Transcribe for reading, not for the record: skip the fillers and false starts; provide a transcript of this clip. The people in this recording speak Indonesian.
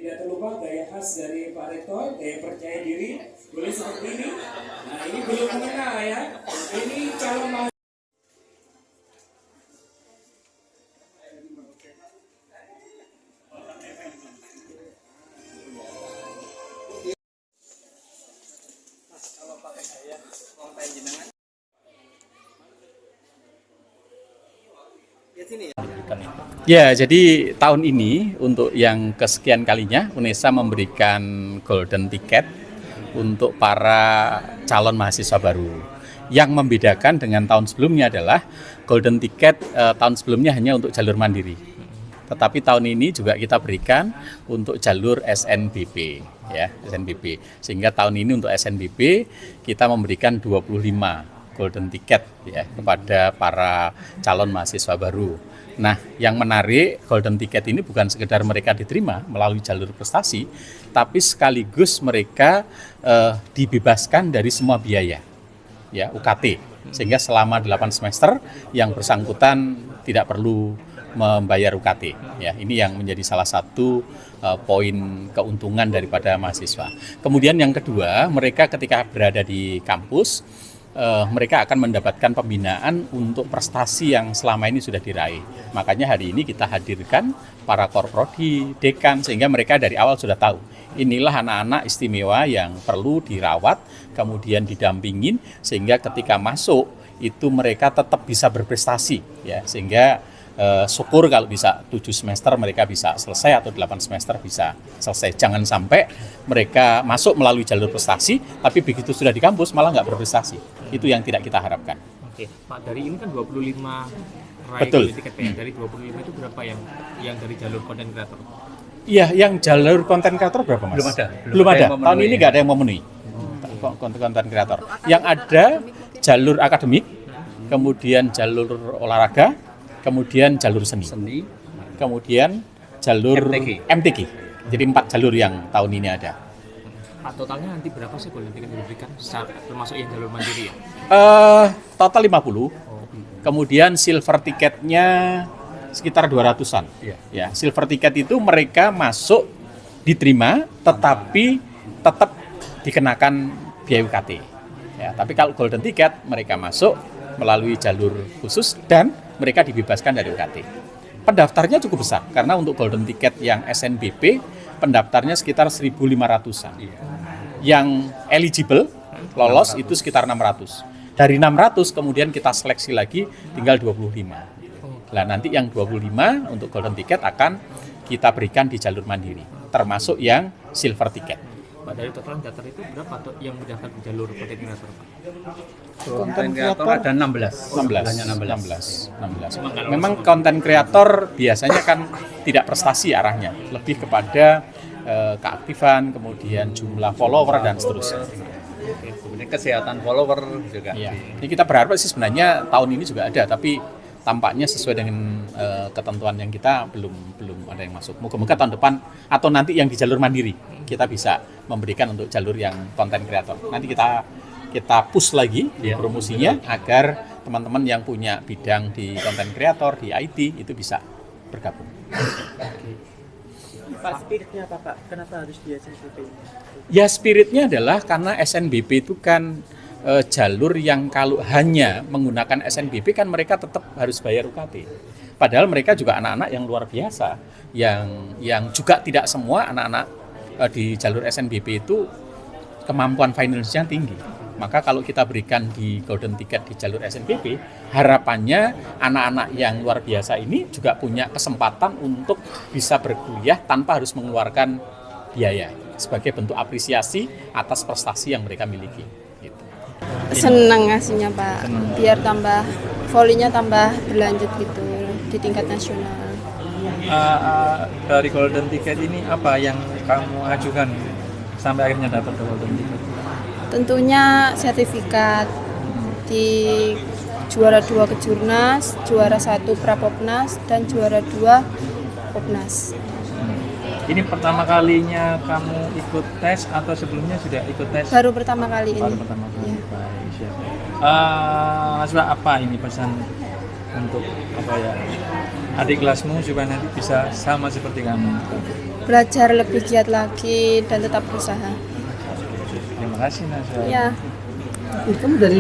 Tidak terlupa gaya khas dari Pak Rektor, gaya percaya diri, boleh seperti ini. Nah ini belum mengenal ya, ini calon mahasiswa. Ya, jadi tahun ini untuk yang kesekian kalinya UNESA memberikan golden ticket untuk para calon mahasiswa baru. Yang membedakan dengan tahun sebelumnya adalah golden ticket tahun sebelumnya hanya untuk jalur mandiri. Tetapi tahun ini juga kita berikan untuk jalur SNBP, ya, SNBP. Sehingga tahun ini untuk SNBP kita memberikan 25 golden ticket ya kepada para calon mahasiswa baru. Nah, yang menarik golden ticket ini bukan sekedar mereka diterima melalui jalur prestasi, tapi sekaligus mereka dibebaskan dari semua biaya, ya UKT. Sehingga selama 8 semester yang bersangkutan tidak perlu membayar UKT. Ya, ini yang menjadi salah satu poin keuntungan daripada mahasiswa. Kemudian yang kedua, mereka ketika berada di kampus mereka akan mendapatkan pembinaan untuk prestasi yang selama ini sudah diraih. Makanya hari ini kita hadirkan para korprodi, dekan, sehingga mereka dari awal sudah tahu. Inilah anak-anak istimewa yang perlu dirawat, kemudian didampingin, sehingga ketika masuk itu mereka tetap bisa berprestasi. Ya, sehingga syukur kalau bisa 7 semester mereka bisa selesai atau 8 semester bisa selesai. Jangan sampai mereka masuk melalui jalur prestasi, tapi begitu sudah di kampus malah nggak berprestasi. Itu yang tidak kita harapkan. Oke, Pak, dari ini kan 25 Betul. tiketnya. Dari 25 itu berapa yang dari jalur content creator? Iya, yang jalur konten kreator berapa, Mas? Belum ada. Tahun ini nggak ada yang memenuhi konten kreator. Yang ada jalur akademik, kemudian jalur olahraga, kemudian jalur seni, kemudian jalur MTQ. Jadi 4 jalur yang tahun ini ada. Pak, totalnya nanti berapa sih golden ticket yang diberikan, termasuk yang jalur mandiri ya? Total 50. Kemudian silver tiketnya sekitar 200-an. Ya, silver tiket itu mereka masuk diterima, tetapi tetap dikenakan biaya UKT. Ya, tapi kalau golden ticket mereka masuk melalui jalur khusus dan mereka dibebaskan dari UKT. Pendaftarnya cukup besar karena untuk golden ticket yang SNBP pendaftarnya sekitar 1.500-an. Yang eligible lolos itu sekitar 600. Dari 600 kemudian kita seleksi lagi tinggal 25. Nah, nanti yang 25 untuk golden ticket akan kita berikan di jalur mandiri, termasuk yang silver ticket. Pak, dari total daftar itu berapa tuh yang mendaftar di jalur content creator, Pak? Konten kreator ada 16. Memang konten kreator biasanya kan tidak prestasi arahnya, lebih kepada keaktifan, kemudian jumlah follower dan seterusnya. kemudian kesehatan follower juga. Iya. Jadi kita berharap sih sebenarnya tahun ini juga ada, tapi tampaknya sesuai dengan ketentuan yang kita belum ada yang masuk. Moga-moga tahun depan atau nanti yang di jalur mandiri kita bisa memberikan untuk jalur yang konten kreator. Nanti kita push lagi promosinya agar teman-teman yang punya bidang di konten kreator, di IT itu bisa bergabung. Pak, spiritnya apa Pak? Kenapa harus di SNBP? Ya, spiritnya adalah karena SNBP itu kan jalur yang kalau hanya menggunakan SNBP kan mereka tetap harus bayar UKT. Padahal mereka juga anak-anak yang luar biasa, yang juga tidak semua anak-anak di jalur SNBP itu kemampuan finansialnya tinggi. Maka kalau kita berikan di golden ticket di jalur SNBP, harapannya anak-anak yang luar biasa ini juga punya kesempatan untuk bisa berkuliah tanpa harus mengeluarkan biaya sebagai bentuk apresiasi atas prestasi yang mereka miliki. Gitu. Senang ngasihnya Pak, biar tambah volinya tambah berlanjut gitu di tingkat nasional. Dari golden ticket ini apa yang kamu ajukan sampai akhirnya dapat golden ticket? Tentunya sertifikat di juara 2 Kejurnas, juara 1 Prapopnas, dan juara 2 Popnas. Ini pertama kalinya kamu ikut tes atau sebelumnya sudah ikut tes? Baru pertama kali ini. Baru pertama kali. Ya. Baik, siap. Naswa, apa ini pesan untuk adik kelasmu supaya nanti bisa sama seperti kamu? belajar lebih giat lagi dan tetap berusaha. Terima kasih Najwa. Ya. Kamu dari